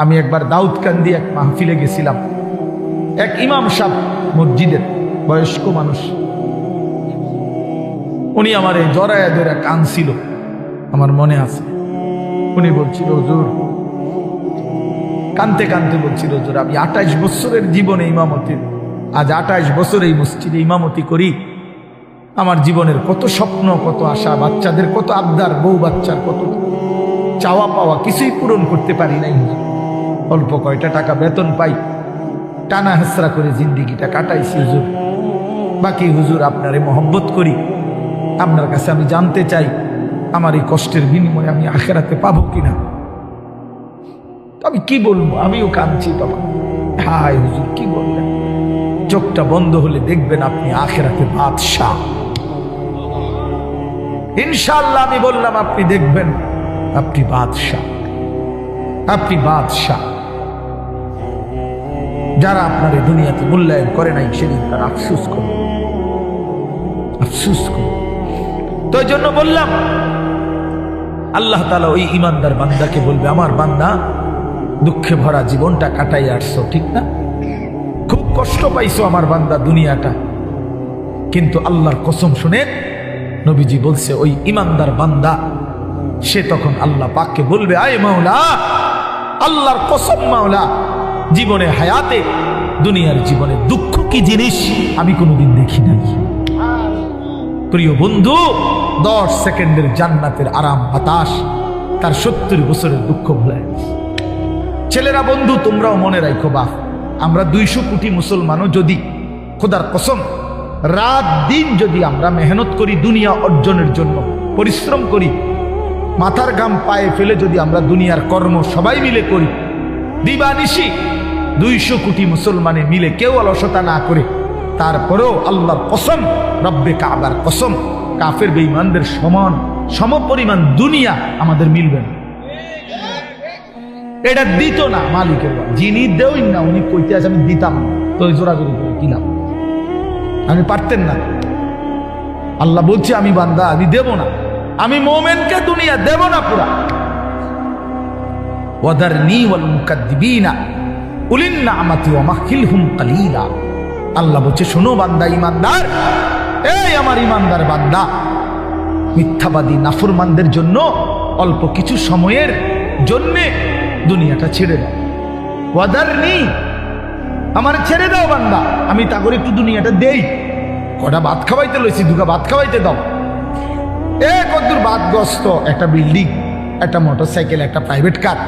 আমি একবার দাউদকান্দি এক মাহফিলে গেছিলাম। এক ইমাম সাহেব মসজিদের বয়স্ক মানুষ, উনি আমার এই জড়ায়া ধরে কাঁদছিল, আমার মনে আছে। উনি বলছিল, হুজুর, কানতে কানতে বলছিল, হুজুর আমি 28 বছরের জীবনে ইমামতি, আজ 28 বছর এই মসজিদে ইমামতি করি। আমার জীবনের কত স্বপ্ন, কত আশা, বাচ্চাদের কত আবদার, বউ বাচ্চার কত চাওয়া পাওয়া, কিছুই পূরণ করতে পারি নাই। অল্প কয়টা টাকা বেতন পাই, টানা হেসরা করে জিন্দিগিটা কাটাইছি হুজুর। বাকি হুজুর আপনারে মহব্বত করি, আপনার কাছে আমি জানতে চাই আমার এই কষ্টের বিনিময়ে আমি আখেরাতে পাবো কিনা। তো আমি কি বলবো, আমিও কাঁদছি তখন। হায় হুজুর, কি বললেন? চোখটা বন্ধ হলে দেখবেন আপনি আখেরাতে বাদশাহ। ইনশাআল্লাহ আমি বললাম, আপনি দেখবেন আপনি বাদশাহ, আপনি বাদশাহ। যারা আপনার এই দুনিয়াতে মূল্যায়ন করে নাই সেদিন তার আফসোস করবে, আফসোস করবে। তো এই জন্য বললাম, আল্লাহ তাআলা ওই ইমানদার বান্দাকে বলবে, আমার বান্দা দুঃখে ভরা জীবনটা কাটাই আসছো, ঠিক না? খুব কষ্ট পাইছো আমার বান্দা দুনিয়াটা, কিন্তু আল্লাহর কসম শুনে নবীজি বলছে, ওই ইমানদার বান্দা সে তখন আল্লাহ পাককে বলবে, আয় মাওলা, আল্লাহর কসম মাওলা, জীবনে হায়াতে দুনিয়ার জীবনে দুঃখ কি জিনিস আমি কোনোদিন দেখি নাই। প্রিয় বন্ধু, 10 সেকেন্ডের জান্নাতের আরাম বাতাস তার 70 বছরের দুঃখ ভুলায়। ছেলেরা বন্ধু, তোমরাও মনে রাখো, বাপ আমরা 200 কোটি মুসলমানও যদি খোদার কসম রাত দিন যদি আমরা মেহনত করি, দুনিয়া অর্জনের জন্য পরিশ্রম করি, মাথার ঘাম পায়ে ফেলে যদি আমরা দুনিয়ার কর্ম সবাই মিলে করি, দিবানিশি 200 কোটি মুসলমানে মিলে কেউ অলসতা না করে, তারপরেও আল্লাহর কসম, রব্বে কাবার কসম, কাফের বেঈমানদের সমান সমপরিমাণ দুনিয়া আমাদের মিলবে না। এটা দিত না মালিকের, যিনি দেওই না উনি কইতে আছে আমি দিতাম না, তো জোরাজোরি করে কিলাম, আমি পারতেন না। আল্লাহ বলছে, আমি বান্দা আমি দেব না, আমি মোমেনকে দুনিয়া দেব না পুরা। ওয়াদারনি ওয়াল মুকাদ্দিবিনা উলিন নি'মাতি ওয়া মাহিলহুম কালিলা। আল্লাহ বলছে, শোনো বান্দা ইমানদার, এই আমার ইমানদার বান্দা, মিথ্যাবাদী নাফরমানদের জন্য অল্প কিছু সময়ের জন্যে দুনিয়াটা ছেড়ে দাও। ওয়াদারনি, আমার ছেড়ে দাও বান্দা, আমি তা করে একটু দুনিয়াটা দেই। কটা ভাত খাওয়াইতে লইছি, দুটা ভাত খাওয়াইতে দাও। কতদূর বাদগ্রস্ত একটা বিল্ডিং, একটা মোটরসাইকেল, একটা প্রাইভেট কার,